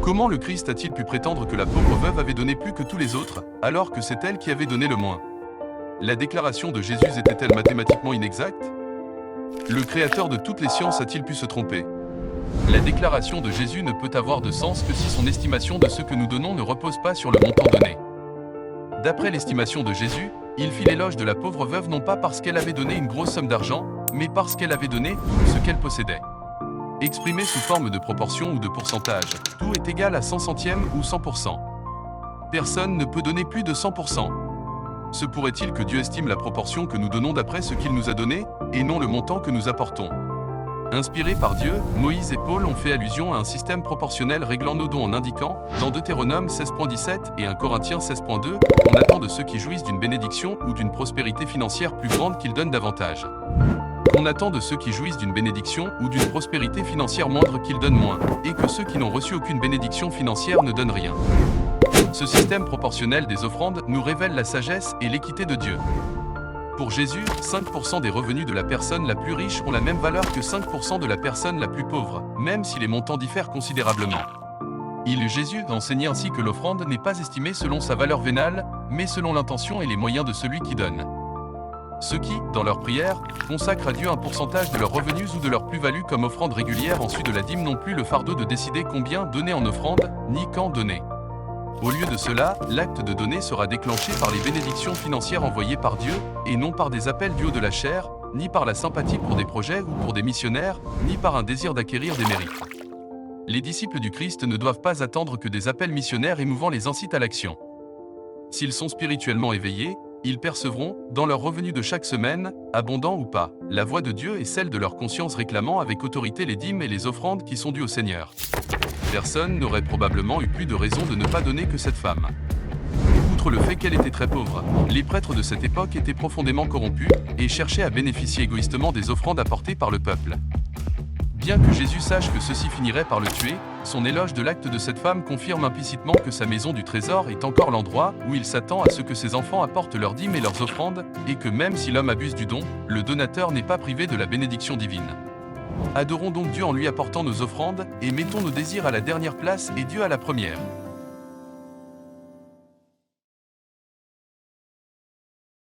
Comment le Christ a-t-il pu prétendre que la pauvre veuve avait donné plus que tous les autres, alors que c'est elle qui avait donné le moins? La déclaration de Jésus était-elle mathématiquement inexacte? Le créateur de toutes les sciences a-t-il pu se tromper? La déclaration de Jésus ne peut avoir de sens que si son estimation de ce que nous donnons ne repose pas sur le montant donné. D'après l'estimation de Jésus, il fit l'éloge de la pauvre veuve non pas parce qu'elle avait donné une grosse somme d'argent, mais parce qu'elle avait donné tout ce qu'elle possédait. Exprimé sous forme de proportion ou de pourcentage, tout est égal à 100 centièmes ou 100%. Personne ne peut donner plus de 100%. Se pourrait-il que Dieu estime la proportion que nous donnons d'après ce qu'il nous a donné, et non le montant que nous apportons? Inspirés par Dieu, Moïse et Paul ont fait allusion à un système proportionnel réglant nos dons en indiquant, dans Deutéronome 16.17 et 1 Corinthiens 16.2, on attend de ceux qui jouissent d'une bénédiction ou d'une prospérité financière plus grande qu'ils donnent davantage. On attend de ceux qui jouissent d'une bénédiction ou d'une prospérité financière moindre qu'ils donnent moins, et que ceux qui n'ont reçu aucune bénédiction financière ne donnent rien. Ce système proportionnel des offrandes nous révèle la sagesse et l'équité de Dieu. Pour Jésus, 5% des revenus de la personne la plus riche ont la même valeur que 5% de la personne la plus pauvre, même si les montants diffèrent considérablement. Jésus enseignait ainsi que l'offrande n'est pas estimée selon sa valeur vénale, mais selon l'intention et les moyens de celui qui donne. Ceux qui, dans leur prière, consacrent à Dieu un pourcentage de leurs revenus ou de leur plus-value comme offrande régulière en sus de la dîme n'ont plus le fardeau de décider combien donner en offrande, ni quand donner. Au lieu de cela, l'acte de donner sera déclenché par les bénédictions financières envoyées par Dieu, et non par des appels du haut de la chair, ni par la sympathie pour des projets ou pour des missionnaires, ni par un désir d'acquérir des mérites. Les disciples du Christ ne doivent pas attendre que des appels missionnaires émouvants les incitent à l'action. S'ils sont spirituellement éveillés, ils percevront, dans leurs revenus de chaque semaine, abondants ou pas, la voix de Dieu et celle de leur conscience réclamant avec autorité les dîmes et les offrandes qui sont dues au Seigneur. Personne n'aurait probablement eu plus de raison de ne pas donner que cette femme. Outre le fait qu'elle était très pauvre, les prêtres de cette époque étaient profondément corrompus et cherchaient à bénéficier égoïstement des offrandes apportées par le peuple. Bien que Jésus sache que ceci finirait par le tuer, son éloge de l'acte de cette femme confirme implicitement que sa maison du trésor est encore l'endroit où il s'attend à ce que ses enfants apportent leurs dîmes et leurs offrandes, et que même si l'homme abuse du don, le donateur n'est pas privé de la bénédiction divine. Adorons donc Dieu en lui apportant nos offrandes, et mettons nos désirs à la dernière place et Dieu à la première.